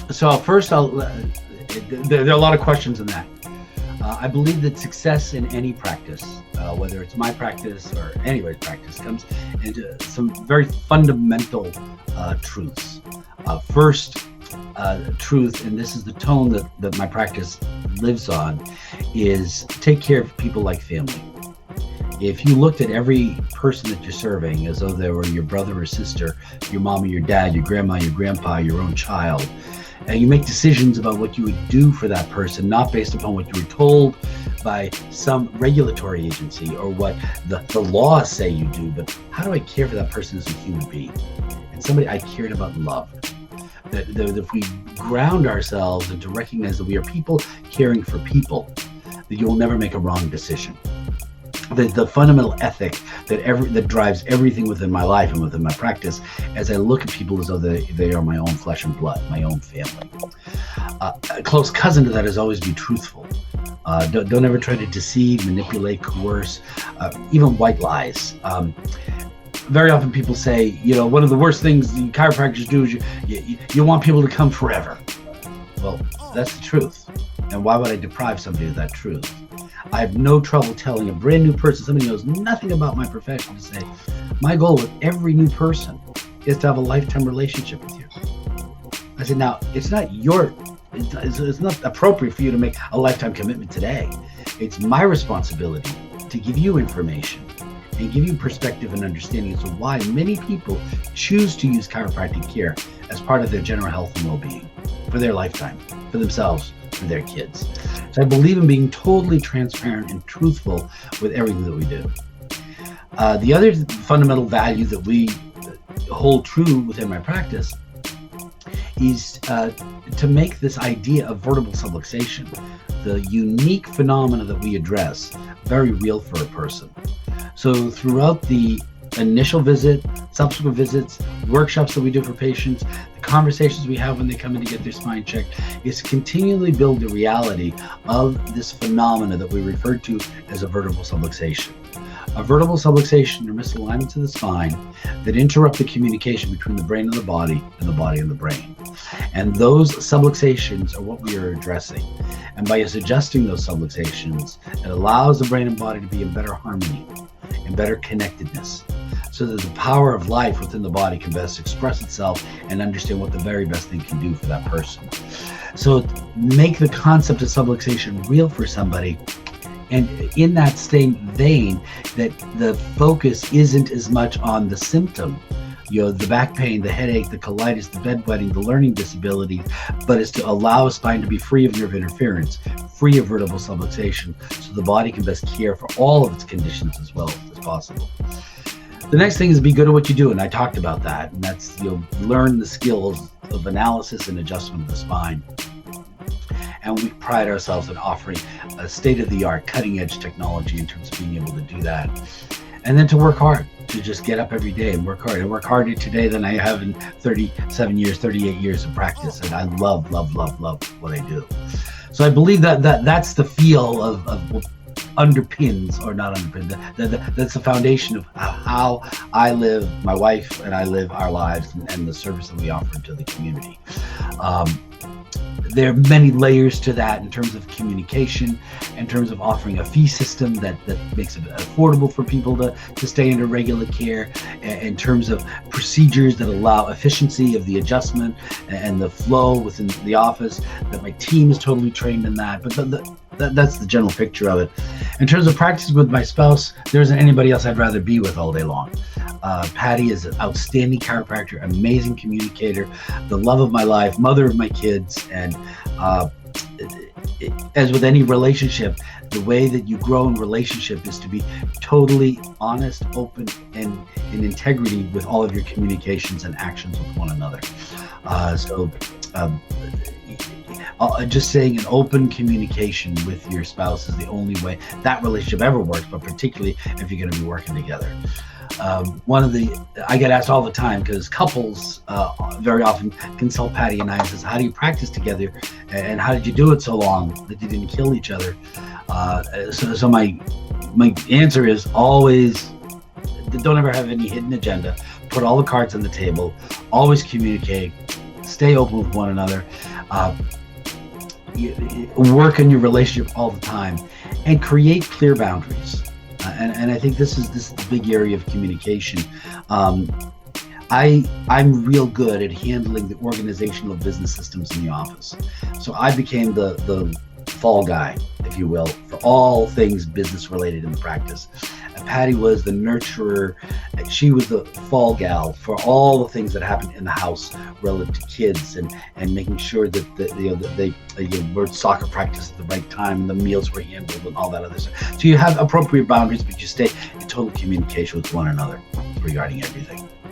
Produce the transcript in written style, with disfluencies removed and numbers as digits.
So first, there are a lot of questions in that. I believe that success in any practice, whether it's my practice or anybody's practice, comes into some very fundamental truths. First truth, and this is the tone that my practice lives on, is take care of people like family. If you looked at every person that you're serving as though they were your brother or sister, your mom or your dad, your grandma, your grandpa, your own child, and you make decisions about what you would do for that person, not based upon what you were told by some regulatory agency or what the laws say you do, but how do I care for that person as a human being and somebody I cared about and loved? That if we ground ourselves and to recognize that we are people caring for people, that you will never make a wrong decision. The fundamental ethic that drives everything within my life and within my practice, as I look at people as though they are my own flesh and blood, my own family. A close cousin to that is always be truthful. Don't ever try to deceive, manipulate, coerce, even white lies. Very often people say, one of the worst things the chiropractors do is you want people to come forever. Well, that's the truth. And why would I deprive somebody of that truth? I have no trouble telling a brand new person, somebody who knows nothing about my profession, to say, my goal with every new person is to have a lifetime relationship with you. I said, now, it's not appropriate for you to make a lifetime commitment today. It's my responsibility to give you information and give you perspective and understanding as to why many people choose to use chiropractic care as part of their general health and well-being for their lifetime, for themselves, for their kids. So I believe in being totally transparent and truthful with everything that we do. The other fundamental value that we hold true within my practice is to make this idea of vertebral subluxation, the unique phenomena that we address, very real for a person. So throughout the initial visit, subsequent visits, workshops that we do for patients, the conversations we have when they come in to get their spine checked, is to continually build the reality of this phenomena that we refer to as a vertebral subluxation. A vertebral subluxation are misalignments of the spine that interrupt the communication between the brain and the body and the body and the brain. And those subluxations are what we are addressing. And by us adjusting those subluxations, it allows the brain and body to be in better harmony and better connectedness, so that the power of life within the body can best express itself and understand what the very best thing can do for that person. So make the concept of subluxation real for somebody, and in that same vein, that the focus isn't as much on the symptom, the back pain, the headache, the colitis, the bedwetting, the learning disability, but is to allow a spine to be free of nerve interference, free of vertebral subluxation, so the body can best care for all of its conditions as well as possible. The next thing is be good at what you do, and I talked about that, and that's learn the skills of analysis and adjustment of the spine. And we pride ourselves in offering a state-of-the-art, cutting-edge technology in terms of being able to do that. And then to work hard, to just get up every day and work hard. I work harder today than I have in 37 years, 38 years of practice, and I love what I do. So I believe that's the feel of what underpins, or not underpins, that's the foundation of how I live, my wife and I live our lives, and the service that we offer to the community. There are many layers to that in terms of communication, in terms of offering a fee system that makes it affordable for people to stay under regular care, in terms of procedures that allow efficiency of the adjustment and the flow within the office, that my team is totally trained in that. But that's the general picture of it. In terms of practicing with my spouse, there isn't anybody else I'd rather be with all day long. Patty is an outstanding chiropractor, amazing communicator, the love of my life, mother of my kids, and as with any relationship, the way that you grow in relationship is to be totally honest, open, and in integrity with all of your communications and actions with one another. Just saying an open communication with your spouse is the only way that relationship ever works, but particularly if you're going to be working together. I get asked all the time, because couples very often consult Patty and I and says, how do you practice together, and how did you do it so long that you didn't kill each other? So my answer is always, don't ever have any hidden agenda. Put all the cards on the table, always communicate, stay open with one another, work on your relationship all the time, and create clear boundaries. And I think this is the big area of communication. I'm real good at handling the organizational business systems in the office. So I became the fall guy, if you will, for all things business related in the practice. And Patty was the nurturer. She was the fall gal for all the things that happened in the house relative to kids and making sure that they were soccer practice at the right time and the meals were handled and all that other stuff. So you have appropriate boundaries, but you stay in total communication with one another regarding everything.